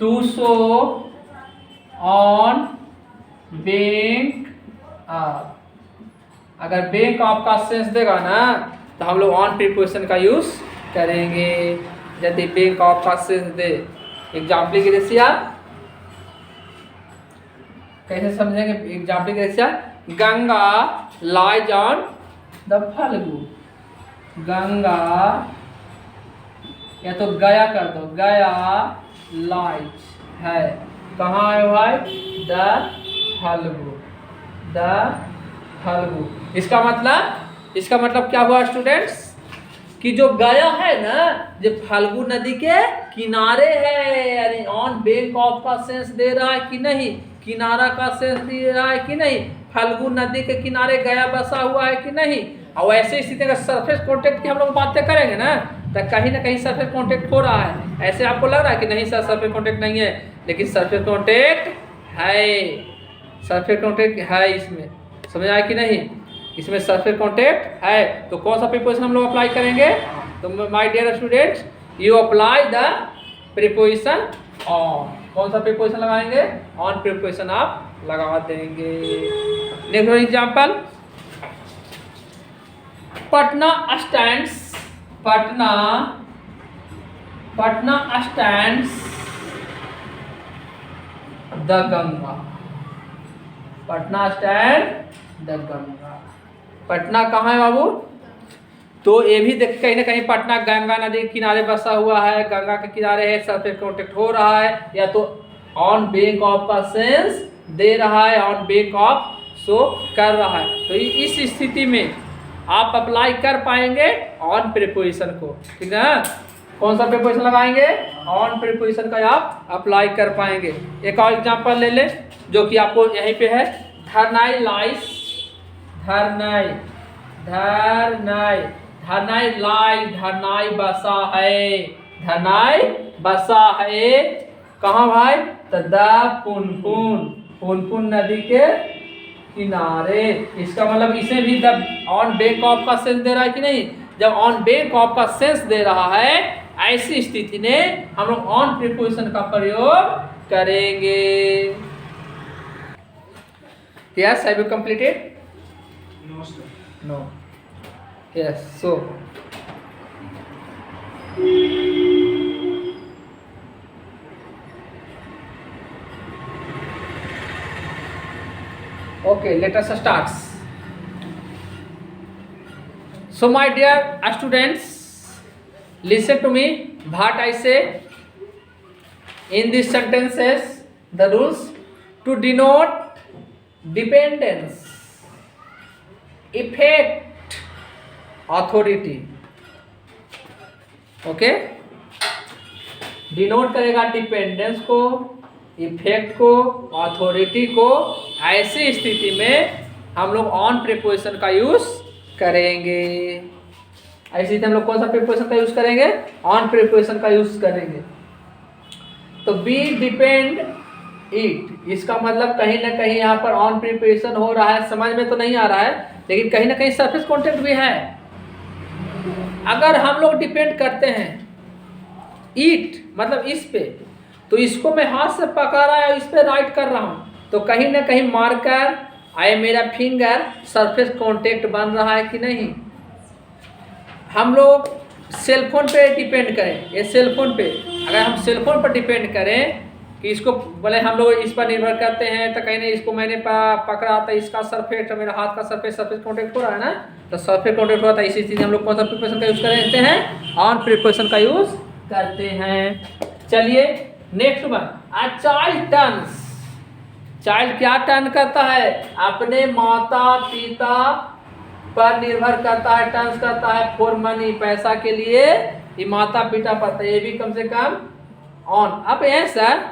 To show on bank of. अगर bank of का sense देगा ना तो हम लोग ऑन प्रीपोजिशन का यूज करेंगे। यदि बैंक ऑफ का सेंस दे, एग्जाम्पल की रेसिया कैसे समझेंगे? एग्जाम्पल की रेसिया, Ganga lies on the Phalgu. Ganga, या तो गया कर दो, गया लाइज है, कहाँ है भाई? The Phalgu, the Phalgu. इसका मतलब क्या हुआ स्टूडेंट्स? कि जो गया है ना, जो फल्गु नदी के किनारे है, यानी ऑन बैंक ऑफ का सेंस दे रहा है कि नहीं, किनारा का सेंस दे रहा है कि नहीं, फल्गु नदी के किनारे गया बसा हुआ है कि नहीं। और ऐसे स्थिति का सरफेस कॉन्टेक्ट की हम लोग बातें करेंगे ना, तो कहीं ना कहीं सरफेस कॉन्टेक्ट हो रहा है। ऐसे आपको लग रहा है कि नहीं सर सरफेस कॉन्टेक्ट नहीं है, लेकिन सरफेस कॉन्टेक्ट है, सरफेस कॉन्टेक्ट है इसमें, समझ आया कि नहीं? इसमें सरफेस कॉन्टेक्ट है। तो कौन सा प्रीपोजिशन हम लोग अप्लाई करेंगे? तो my dear students, you apply the preposition on. कौन सा प्रीपोजिशन लगाएंगे? ऑन प्रीपोजिशन आप लगा देंगे। Next example, Patna stands, Patna stands the Ganga. Patna stand the Ganga. Patna कहाँ है बाबू? तो ये भी देख कहीं ना कहीं पटना गंगा नदी के किनारे बसा हुआ है, गंगा के किनारे है, सरफेस कॉन्टेक्ट हो रहा है, या तो ऑन बैंक ऑफ का सेंस दे रहा है, ऑन बैंक ऑफ शो कर रहा है। तो इस स्थिति में आप अप्लाई कर पाएंगे ऑन प्रीपोजिशन को, ठीक है? कौन सा प्रीपोजिशन लगाएंगे? ऑन प्रीपोजिशन का आप अप्लाई कर पाएंगे। एक और एग्जांपल ले ले जो कि आपको यहीं पे है, धरनाई लाइस, धरनाई, धरनाई, धरनाई लाई, धरनाई बसा है, धरनाई बसा है, कहाँ भाई? तो द पुनपुन, पुनपुन नदी के किनारे। इसका मतलब इसे भी द ऑन बैंक ऑफ का सेंस दे रहा है कि नहीं? जब ऑन बैंक ऑफ का सेंस दे रहा है, ऐसी स्थिति में हम लोग ऑन प्रीपोजिशन का प्रयोग करेंगे। Yes, have you completed? No, sir. No. Yes, so okay, let us start. So my dear students, listen to me what I say in these sentences. The rules to denote dependence, effect, authority. Okay, denote करेगा dependence को, effect को, authority को। ऐसी स्थिति में हम लोग on preposition का यूज करेंगे। ऐसी स्थिति हम लोग कौन सा प्रीपोजिशन का यूज करेंगे? ऑन प्रीपोजिशन का यूज करेंगे। तो बी डिपेंड इट, इसका मतलब कहीं ना कहीं यहाँ पर ऑन प्रीपोजिशन हो रहा है, समझ में तो नहीं आ रहा है, लेकिन कहीं ना कहीं सरफेस कॉन्टेक्ट भी है। अगर हम लोग डिपेंड करते हैं ईट मतलब इस पे, तो इसको मैं हाथ से पकड़ रहा है, इस पे राइट कर रहा हूँ, तो कहीं ना कहीं मार्कर आए मेरा फिंगर सरफेस कॉन्टेक्ट बन रहा है कि नहीं? हम लोग सेलफोन पे डिपेंड करें, ये सेलफोन पे, अगर हम सेलफोन पर डिपेंड करें कि इसको बोले हम लोग इस पर निर्भर करते हैं, तो कहीं नहीं इसको मैंने पकड़ा था, इसका सरफेस मेरा हाथ का सरफेस कॉन्टेक्ट हो रहा है ना, तो सरफेस कॉन्टेक्ट हो रहा था। इसी चीज़ हम लोग कौन सा प्रीपोजिशन का यूज़ करते हैं? ऑन प्रीपोजिशन का यूज़ करते हैं। चलिए नेक्स्ट वन, आ चाइल्ड टर्न्स। चाइल्ड क्या टर्न करता है? अपने माता पिता पर निर्भर करता है, टर्न्स करता है फॉर मनी, पैसा के लिए ये माता पिता पर, ये भी कम से कम ऑन। अब ये सर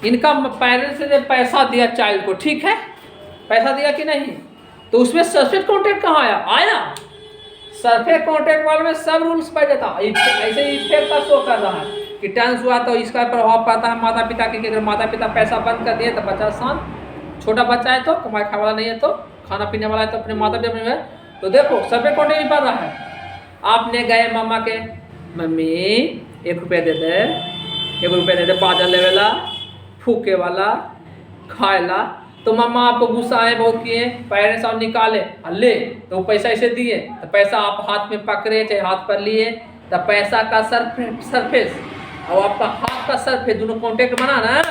इनका पेरेंट्स ने पैसा दिया चाइल्ड को, ठीक है, पैसा दिया कि नहीं, तो उसमें सरफेस कॉन्टेक्ट कहाँ आया? आया सरफेस कॉन्टेक्ट वाले में सब रूल्स पड़ जाता। ऐसे ही इफेक्ट का शो कर रहा है कि टर्न्स हुआ तो इसका प्रभाव पड़ता है माता पिता के। अगर माता पिता पैसा बंद कर दिए तो बच्चा शांत, छोटा बच्चा है तो कमाई खाने वाला नहीं है, तो खाना पीने वाला है तो अपने माता पिता में, तो देखो सरफेस कॉन्टेक्ट नहीं पड़ रहा है। आपने गए मामा के, मम्मी 1 रुपया दे दे, 1 रुपया नहीं दे बाजा लेवेला फूके वाला खाएला। तो मम्मा आपको गुस्सा है बहुत किए, पेरेंट्स आप निकाले ले तो वो पैसा ऐसे दिए तो पैसा आप हाथ में पकड़े चाहे हाथ पर लिए तो पैसा का सरफेस और आपका हाथ का सरफेस दोनों कांटेक्ट बना ना,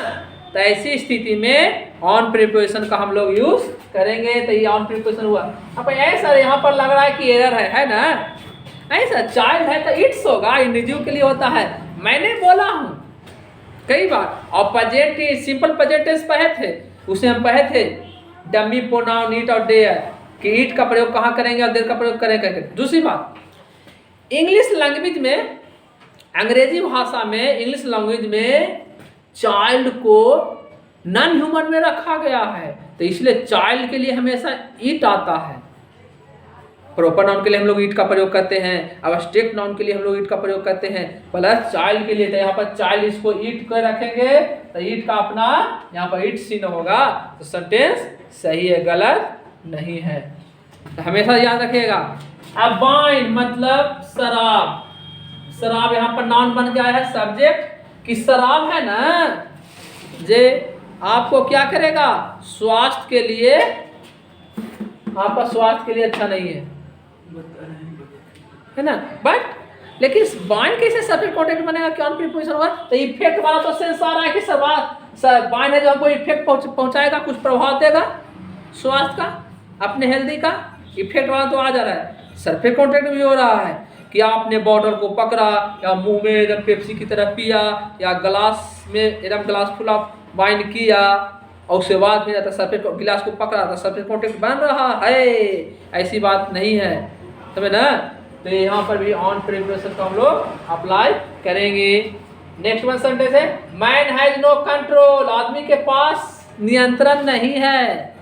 तो ऐसी स्थिति में ऑन प्रिपोजिशन का हम लोग यूज करेंगे। तो ये ऑन प्रिपोजिशन हुआ। अब ऐसा यहाँ पर लग रहा है कि एरर है ना, ऐसा चाइल्ड है तो इट्स होगा, इंडिविजुअल के लिए होता है। मैंने बोला हूँ कई बार। और पॉजिटिव सिंपल पॉजिटिव पढ़े थे, उसे हम पढ़े थे डमी प्रोनाउन इट और देयर कि इट का प्रयोग कहाँ करेंगे और देयर का प्रयोग करेंगे। दूसरी बात, इंग्लिश लैंग्वेज में, अंग्रेजी भाषा में, इंग्लिश लैंग्वेज में चाइल्ड को नॉन ह्यूमन में रखा गया है, तो इसलिए चाइल्ड के लिए हमेशा इट आता है। प्रॉपर नाउन के लिए हम लोग इट का प्रयोग करते हैं, अब्स्ट्रैक्ट नाउन के लिए हम लोग इट का प्रयोग करते हैं, प्लस चाइल्ड के लिए। तो यहाँ पर चाइल्ड इसको इट कर रखेंगे तो इट का अपना यहाँ पर इट सीन होगा, तो सेंटेंस सही है, गलत नहीं है। तो हमेशा याद रखिएगा। अब वाइन मतलब शराब, शराब यहाँ पर नाउन बन गया है, सब्जेक्ट की शराब है ना, जे आपको क्या करेगा, स्वास्थ्य के लिए, आपका स्वास्थ्य के लिए अच्छा नहीं है ना। बट लेकिन वाइन कैसे सब्जेक्ट कॉन्टेक्ट बनेगा, क्या प्रीपोजिशन होगा। तो इफेक्ट वाला तो सेंस आ रहा है कि वाइन है जो हमको इफेक्ट पहुंचाएगा, कुछ प्रभाव देगा स्वास्थ्य का, अपने हेल्दी का, इफेक्ट वाला तो आ जा रहा है। सरफेस कॉन्टेक्ट भी हो रहा है कि आपने बॉटल को पकड़ा या मुंह में एकदम पेप्सी की तरह पिया या ग्लास में एकदम ग्लास फुल ऑफ वाइन किया और उसके बाद फिर सरफेस गिलास को पकड़ा तो सरफेस कॉन्टेक्ट बन रहा है, ऐसी बात नहीं है, समझे ना। तो यहाँ पर भी ऑन प्रिपोजिशन को हम लोग अप्लाई करेंगे। नेक्स्ट वन सेंटेंस है मैन हैज नो कंट्रोल, आदमी के पास नियंत्रण नहीं है।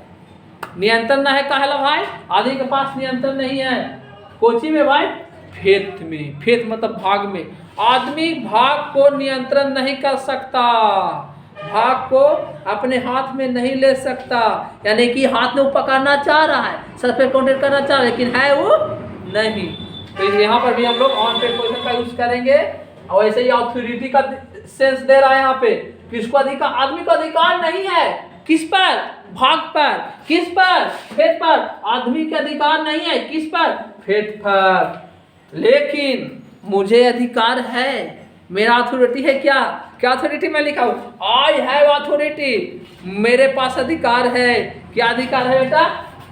नियंत्रण ना है कहला भाई, आदमी के पास नियंत्रण नहीं है। कोची में भाई, फेथ में, फेथ मतलब भाग में। आदमी भाग को नियंत्रण नहीं कर सकता, भाग को अपने हाथ में नहीं ले सकता, यानी कि हाथ में वो पकड़ना चाह रहा है, सरफेस कॉन्टेक्ट करना चाह रहा है, लेकिन है वो नहीं। तो यहाँ पर भी हम लोग ऑन प्रिपोजिशन का यूज करेंगे। और ऐसे ही अथॉरिटी का सेंस दे रहा है यहाँ पे, किसको अधिकार, आदमी को अधिकार नहीं है किस पर, भाग पर, किस पर, फेथ पर। आदमी के अधिकार नहीं है किस पर, फेथ पर, लेकिन मुझे अधिकार है, मेरा अथॉरिटी है। क्या क्या अथॉरिटी मैं लिखा हूँ, आई हैव अथॉरिटी, मेरे पास अधिकार है। क्या अधिकार है बेटा,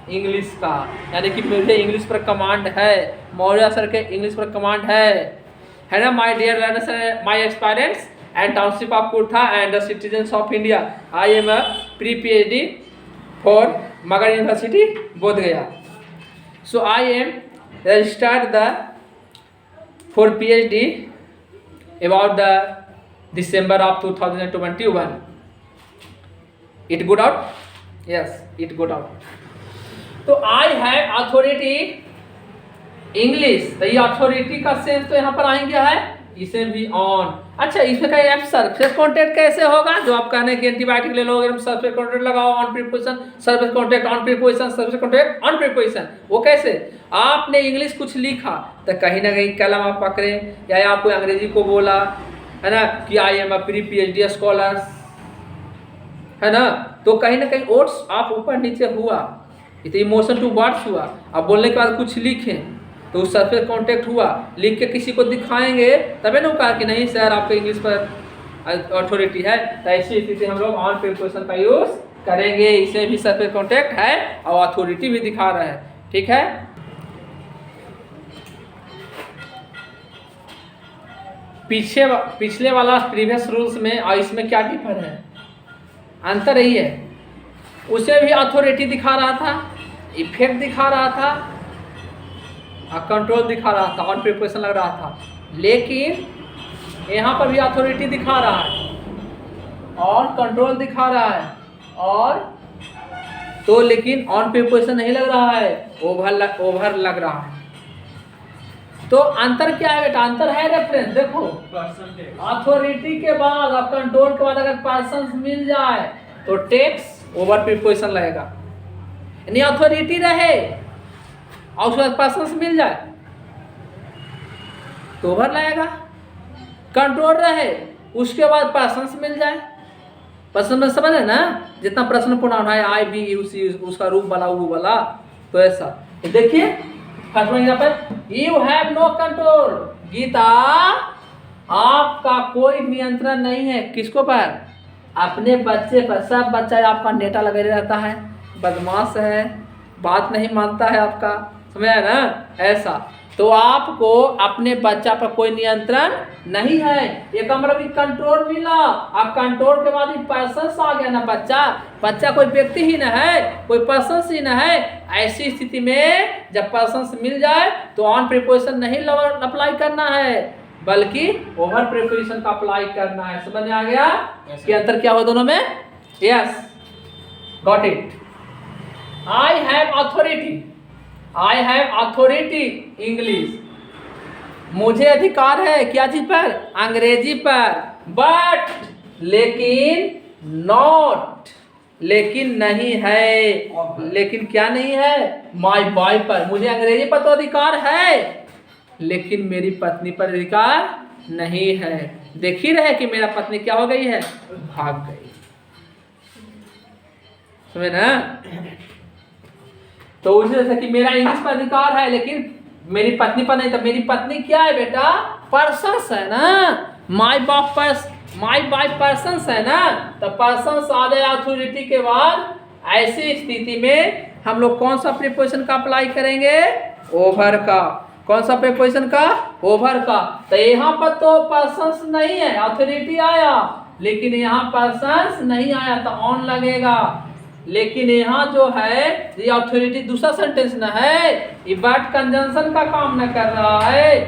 इंग्लिश का, यानी कि मुझे इंग्लिश पर कमांड है, मौर्य सर के इंग्लिश पर कमांड है ना। My dear learners, my aspirants and township of Kurtha and the citizens of India, I am a pre PhD for Magadh university Bodh Gaya. So I am registered the for PhD about the December of 2021. It good out? Yes, it good out. तो I have authority English, तो ये authority का sense तो यहाँ पर आएंगे है, इसे भी ऑन। अच्छा, इसमें कहीं आप सरफेस कॉन्टेक्ट कैसे होगा, जो आप कहने की एंटीबायोटिक ले लो, एकदम सरफेस कॉन्टेक्ट लगाओ, on preposition, surface contact, on preposition, surface contact, on preposition. वो कैसे, आपने इंग्लिश कुछ लिखा तो कहीं ना कहीं कलम आप पकड़े, या आपको अंग्रेजी को बोला है ना कि आई am a pre PhD scholar, है ना, तो कहीं ना कहीं ओट्स आप ऊपर नीचे हुआ, इतने इमोशन टू वर्ड्स हुआ। अब बोलने के बाद कुछ लिखें तो उस सरफेस कॉन्टेक्ट हुआ, लिख के किसी को दिखाएंगे तभी ना कहा कि नहीं सर आपको इंग्लिश पर अथॉरिटी है। तो ऐसी स्थिति हम लोग ऑन प्रिपोजिशन का यूज करेंगे, इसे भी सरफेस कॉन्टेक्ट है और अथॉरिटी भी दिखा रहा है, ठीक है। पिछले वाला प्रीवियस रूल्स में और इसमें क्या डिफर है, अंतर यही है, उसे भी अथॉरिटी दिखा रहा था, इफेक्ट दिखा रहा था और कंट्रोल दिखा रहा था, ऑन प्रिपोजिशन लग रहा था, लेकिन यहाँ पर भी अथॉरिटी दिखा रहा है और कंट्रोल दिखा रहा है, और तो लेकिन ऑन प्रिपोजिशन नहीं लग रहा है, ओवर लग रहा है। तो अंतर क्या है बेटा, अंतर है रेफरेंस, देखो अथॉरिटी के बाद और कंट्रोल के बाद अगर पर्सन मिल जाए तो टेक्स्ट ओवर प्रिपोजिशन लगेगा, यानी अथॉरिटी रहे और उसके बाद पर्सन मिल जाए तो ओवर लगेगा, कंट्रोल रहे उसके बाद पर्सन्स मिल जाए। पर्सन में समझ है ना, जितना प्रश्न प्रोनाउन है आई बी यू सी, उसका रूप वाला वो वाला, तो ऐसा। तो देखिए फर्स्ट वन यहाँ पर, you have no control, Geeta आपका कोई नियंत्रण नहीं है। किसको पर? अपने बच्चे पर। सब बच्चा आपका नेटा लगे रहता है, बदमाश है, बात नहीं मानता है आपका, समझ आया ना, ऐसा। तो आपको अपने बच्चा पर कोई नियंत्रण नहीं है। ये का मतलब कंट्रोल मिला। अब कंट्रोल के बाद पर्सन्स आ गया ना, बच्चा कोई व्यक्ति ही ना है, कोई पर्सन्स ही ना है। ऐसी स्थिति में जब पर्सन्स मिल जाए तो ऑन प्रीपोजिशन नहीं अप्लाई करना है, बल्कि ओवर प्रीपोजिशन का अप्लाई करना है। समझ में आ गया कि अंतर क्या हुआ दोनों में? Yes, got it. I have authority, I have authority English, मुझे अधिकार है क्या चीज पर? अंग्रेजी पर। बट लेकिन नॉट, लेकिन नहीं है, लेकिन क्या नहीं है? माय बॉय पर। मुझे अंग्रेजी पर तो अधिकार है, लेकिन मेरी पत्नी पर अधिकार नहीं है। देख ही रहे कि मेरा पत्नी क्या हो गई है? भाग गई। समझे ना? तो उसी तरह कि मेरा इंग्लिश पर अधिकार है लेकिन मेरी पत्नी पर नहीं। तो मेरी पत्नी क्या है बेटा? पर्सन्स है ना, माय बाय पर्सन्स है ना। तो पर्सन्स आ गए अथॉरिटी के बाद। ऐसी स्थिति में हम लोग कौन सा प्रीपोजिशन का अप्लाई करेंगे? ओवर का। कौन सा प्रीपोजिशन का? ओवर का। तो यहाँ पर तो पर्सन्स नहीं है, अथॉरिटी आया, लेकिन यहाँ पर्सन्स नहीं आया तो ऑन लगेगा। लेकिन यहाँ जो है ये अथॉरिटी दूसरा सेंटेंस ना है, ये बट कंजंक्शन का काम न कर रहा है,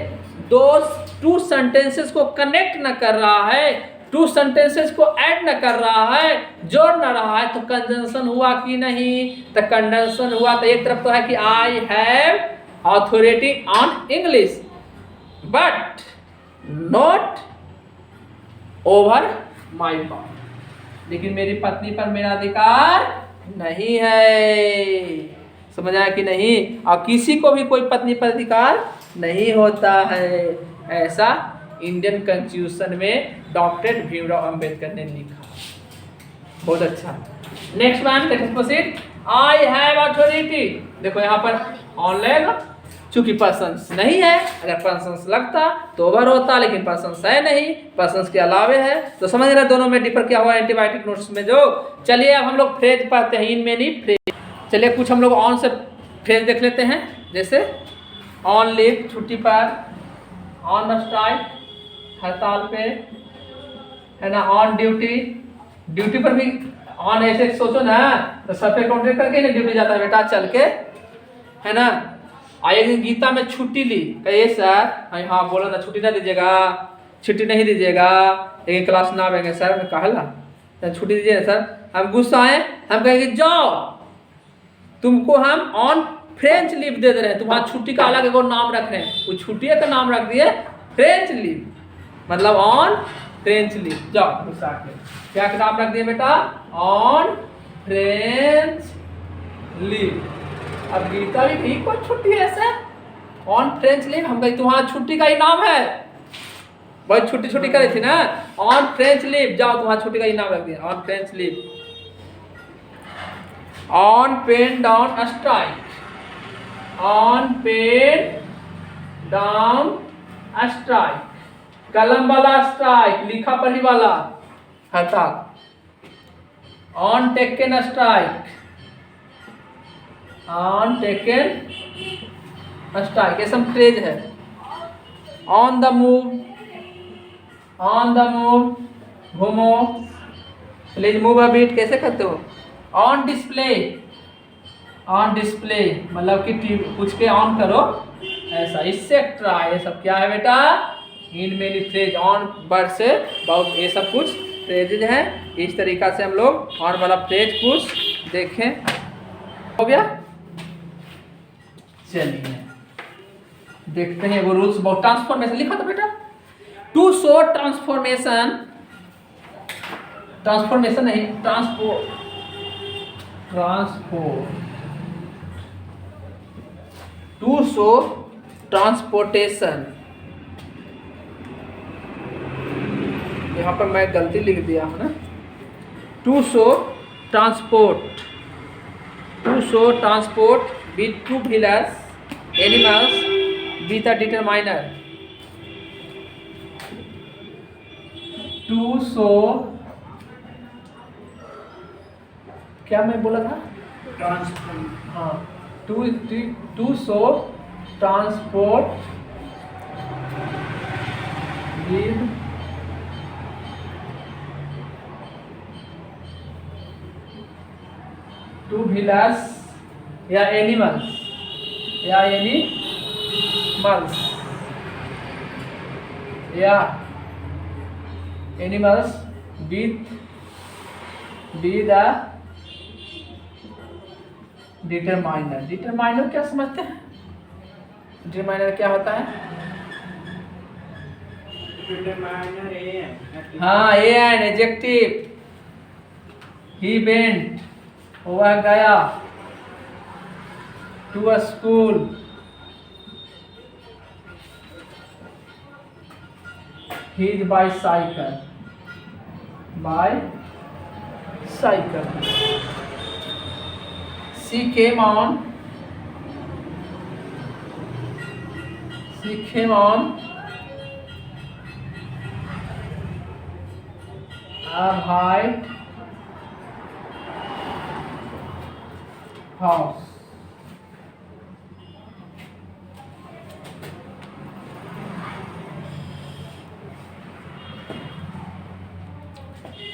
दो टू सेंटेंसेस को कनेक्ट न कर रहा है, टू सेंटेंसेस को ऐड न कर रहा है, जोड़ न रहा है। तो कंजंक्शन हुआ कि नहीं? तो कंजंक्शन हुआ। तो एक तरफ तो है कि I have authority on English but not over my boy, लेकिन मेरी पत्नी पर मेरा अधिकार नहीं है। समझ आया कि नहीं? और किसी को भी कोई पत्नी पर अधिकार नहीं होता है। ऐसा इंडियन कॉन्स्टिट्यूशन में डॉक्टर भीमराव अंबेडकर ने लिखा। बहुत अच्छा। Next one, let's proceed. I have authority. देखो यहाँ पर ऑन लगेगा, चूंकि पर्सन्स नहीं है। अगर पर्सन्स लगता तो ओवर होता, लेकिन पर्सन्स है नहीं, पर्सन्स के अलावे है। तो समझ रहे दोनों में डिफर क्या हुआ एंटीबायोटिक नोट्स में जो। चलिए अब हम लोग फ्रेज पढ़ते हैं, इनमें नहीं फ्रेज। चलिए कुछ हम लोग ऑन से फ्रेज देख लेते हैं। जैसे ऑन लीव, छुट्टी पर, ऑन स्ट्राइक, हड़ताल पे, है ना, ऑन ड्यूटी, ड्यूटी पर भी ऑन। ऐसे सोचो ना, तो सब पे कॉन्ट्रैक्ट करके ना ड्यूटी जाता है बेटा चल के, है ना। एक दिन गीता में छुट्टी ली, कहिए सर, हाँ बोला था छुट्टी ना दीजिएगा, छुट्टी नहीं दीजिएगा, एक क्लास ना आएंगे सर। मैं कहला छुट्टी दीजिए सर। हम गुस्सा आए, हम कहेंगे जाओ, तुमको हम ऑन फ्रेंच लीव दे दे रहे हैं, तुम्हारा छुट्टी का अलग एगो नाम रख रहे हैं, वो छुट्टी का नाम रख दिए फ्रेंच लीव, मतलब ऑन फ्रेंच लीव। जाओ गुस्सा के क्या नाम रख दिए बेटा? On French leave. अब गीता भी ठीक कोई छुट्टी है सर, ऑन फ्रेंच लीव। हम कहे तुम्हारा छुट्टी का ही नाम है, बहुत छुट्टी छुट्टी करे थी ना, ऑन फ्रेंच लीव। जाओ तुम्हारा छुट्टी का ही नाम रख दिया on French leave. On pen down strike, on pen down strike, कलम वाला स्ट्राइक, लिखा पढ़ी वाला हड़ताल। On token strike, on token strike, ये सब फ्रेज है। On the move, on the move, घूमो, प्लीज मूव अ बिट, कैसे करते हो? ऑन डिस्प्ले, ऑन डिस्प्ले मतलब कि कुछ के ऑन करो ऐसा। इससे ट्राई, ये सब क्या है बेटा? In many phrase, on word से बहुत ये सब कुछ फ्रेजेज हैं। इस तरीका से हम लोग ऑन वाला फ्रेज कुछ देखें। हो गया? चलिए देखते हैं वो रूल्स। बहुत ट्रांसफॉर्मेशन लिखा था बेटा, टू शो ट्रांसफॉर्मेशन, ट्रांसफॉर्मेशन नहीं, ट्रांसपोर्ट, टू शो ट्रांसपोर्टेशन यहाँ पर मैं गलती लिख दिया हूँ ना। To show transport with two wheelers animals with a determiner. To show, क्या मैं बोला था? ट्रांसपोर्ट। हाँ, to show transport with two wheelers या एनिमल्स या animals with a determiner. Determiner क्या समझते हैं? डिटरमाइनर क्या होता है? डिटरमाइनर ए है। हाँ, a an adjective. He went, वह गया, to a school, his bicycle, she came on a white horse.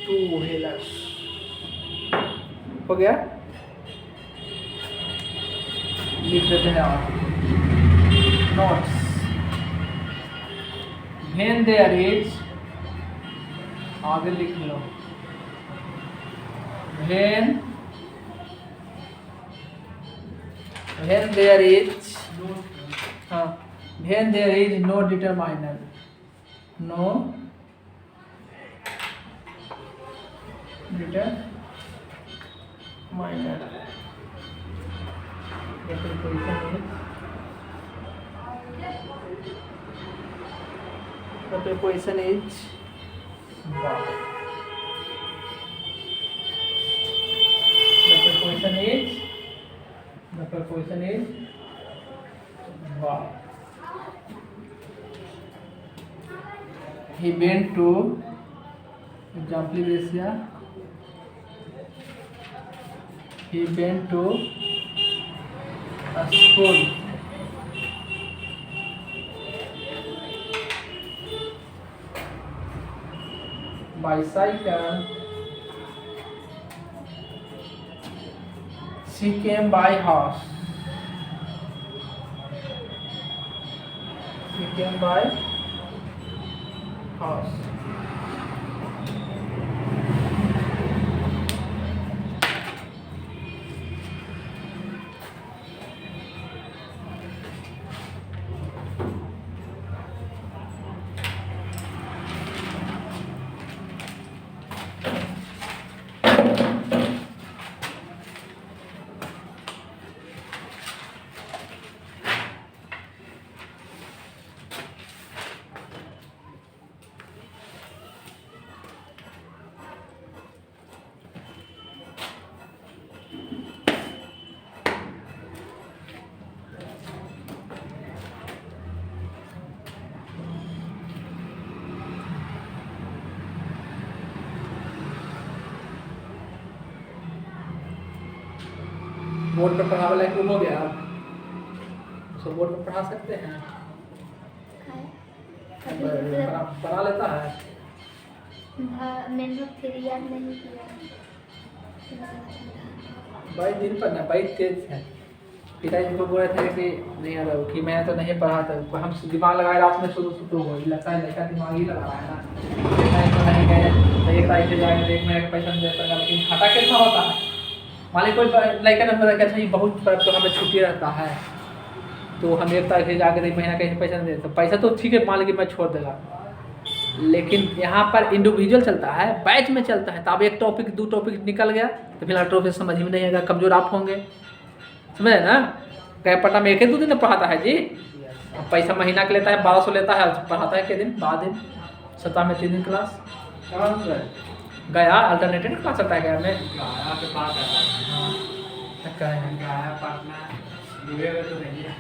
Two wheelers हो गया, लिख देते हैं और नोट्स। When there is, आगे लिख लो, when there is, हाँ, when there is no determiner, no determiner, the preposition is by. The preposition is by. He went to, example is here, he went to a school. Bicycle, she came by horse. She came by horse. Board पर पढ़ा वाला हो गया, सो board पर पढ़ा सकते हैं, पढ़ा लेता है। मैंने फिर याद नहीं किया। भाई दिन पर ना भाई तेज है। पिताजी को बोल रहे थे कि नहीं आ रहा कि मैं तो नहीं पढ़ा था, हम दिमाग लगाए रात में शुरू हो गई, लगता है लड़का दिमाग ही लगा रहा है ना। तो नहीं गए तो एक तारीख से जाएंगे, एक महीने का पैसा नहीं दे पाएगा, लेकिन घाटा कितना होता है। मालिक कोई लड़का ने बोला क्या बहुत तो हमें छुट्टी रहता है, तो हम एक तारीख से जाकर एक महीना कहीं पैसा नहीं देते, पैसा तो ठीक है मालिक मैं छोड़ देगा, लेकिन यहाँ पर इंडिविजुअल चलता है, बैच में चलता है। तो अब एक टॉपिक दो टॉपिक निकल गया तो फिलहाल टॉपिक समझ में नहीं आएगा, कमजोर आप होंगे, समझे ना। कहीं पटा में एक ही दो दिन पढ़ाता है जी, पैसा महीना का लेता है 1200 लेता है, पढ़ाता है के दिन 12 दिन, सप्ताह में 3 दिन क्लास। कौन सा गया अल्टरनेटिव कहाँ सकता है गया में गाया के पास है गाया पटना दूर तो नहीं है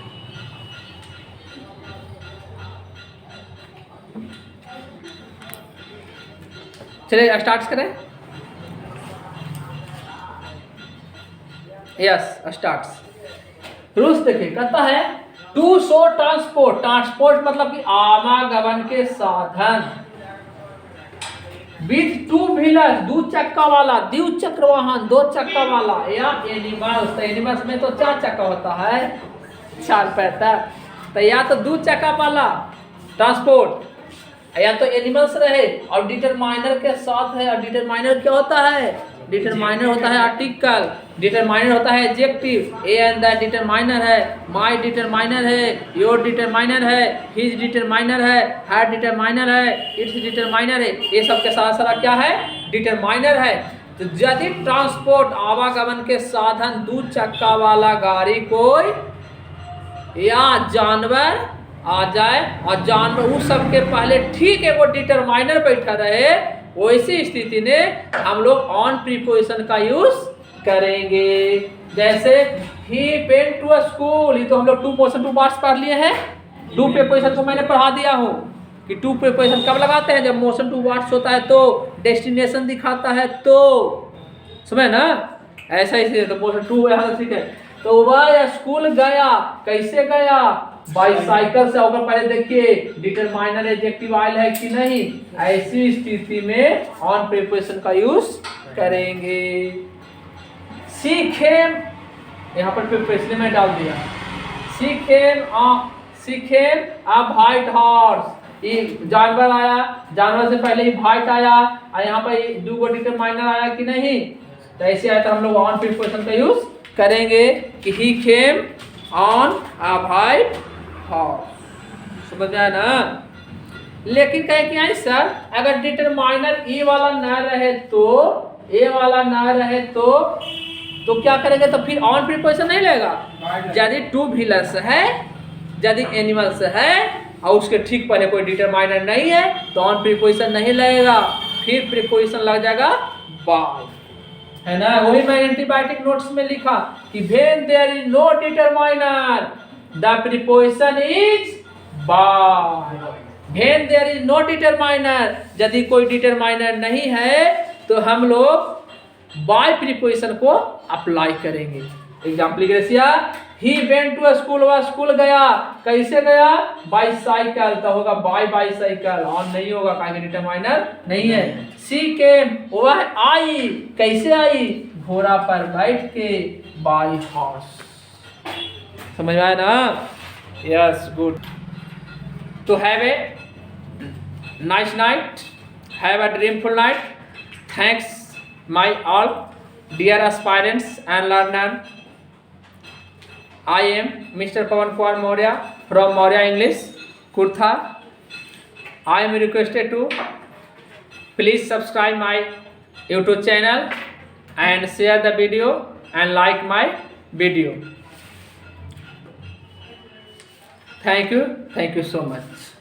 चलिए स्टार्ट करें। Yes starts. रूल्स देखिए कहता है टू शो ट्रांसपोर्ट, ट्रांसपोर्ट मतलब कि आवागमन के साधन विथ टू व्हीलर दो चक्का वाला, द्विचक्र वाहन दो चक्का वाला या एनिमल्स। तो एनिमल्स में तो चार चक्का होता है, चार पैर तक, तो या तो दो चक्का वाला ट्रांसपोर्ट या तो एनिमल्स रहे और डिटरमाइनर के साथ है। और डिटरमाइनर क्या होता है? डिटरमाइनर होता है आर्टिकल, डिटरमाइनर होता है adjective. A and the determiner है, माय डिटरमाइनर है, योर डिटरमाइनर है, हिज डिटरमाइनर है, हर डिटरमाइनर है, इट्स डिटरमाइनर है। ये सब के साथ सारा क्या है? डिटरमाइनर है। तो यदि ट्रांसपोर्ट आवागमन के साधन दो चक्का वाला गाड़ी कोई या जानवर आ जाए और जानवर उस सब के पहले ठीक है वो डिटरमाइनर बैठा रहे, वैसी स्थिति में हम लोग ऑन प्रीपोजिशन का यूज करेंगे। जैसे ही वेंट टू स्कूल, ये तो हम लोग टू मोशन टू पार्ट्स पढ़ लिए हैं। टू प्रीपोजिशन को मैंने पढ़ा दिया हूँ कि टू प्रीपोजिशन कब लगाते हैं? जब मोशन टू पार्ट्स होता है तो, डेस्टिनेशन दिखाता है तो, समझे ना? ऐसा ही तो मोशन टू यहाँ ठीक है। तो वह स्कूल गया, कैसे गया? बाईसाइकिल से। होगा पहले देखिए डिटरमाइनर एडजेक्टिव आयल है कि नहीं। ऐसी स्थिति में ऑन प्रीपोजिशन का यूज करेंगे। सीखेम, यहाँ पर प्रीपोजिशन में डाल दिया। सीखेम अ व्हाइट हॉर्स, ये जानवर आया, जानवर से पहले ही व्हाइट आया और यहाँ पर दो गो डिटरमाइनर आया कि नहीं। तो ऐसे आया तो हम लोग ऑन प्रीपोजिशन का यूज करेंगे कि he came on a white horse. समझ में आया ना? लेकिन कहे कि आई सर अगर डिटरमाइनर ए वाला ना रहे तो, ए वाला ना रहे तो क्या करेंगे? तो फिर ऑन प्रीपोजिशन नहीं लेगा। यदि टू व्हीलर्स है, यदि एनिमल्स है और उसके ठीक पहले कोई डिटरमाइनर नहीं है तो ऑन प्रीपोजिशन नहीं लगेगा, फिर प्रीपोजिशन लग जाएगा बाय, है ना? वही मैं एंटीबायोटिक नोट्स में लिखा कि when there is no determiner the preposition is by. When there is no determiner, यदि कोई डिटरमाइनर नहीं है तो हम लोग बाय प्रीपोजिशन को अप्लाई करेंगे। एग्जाम्पल ग्रेसिया, ही वेंट टू स्कूल, वह स्कूल गया, कैसे गया? बाईसाइकिल, तो होगा बाय बाईसाइकिल, ऑन नहीं होगा काहे डिटरमाइनर नहीं है। सी केम, वह आई, कैसे आई? घोड़ा पर बैठ के, बाय हॉर्स। समझ में आया ना? Yes good. तो have a nice night, have a dreamful night. Thanks my all dear aspirants and learner. I am Mr. Pawan Kumar Maurya from Maurya English, Kurtha. I am requested to please subscribe my YouTube channel and share the video and like my video. Thank you so much.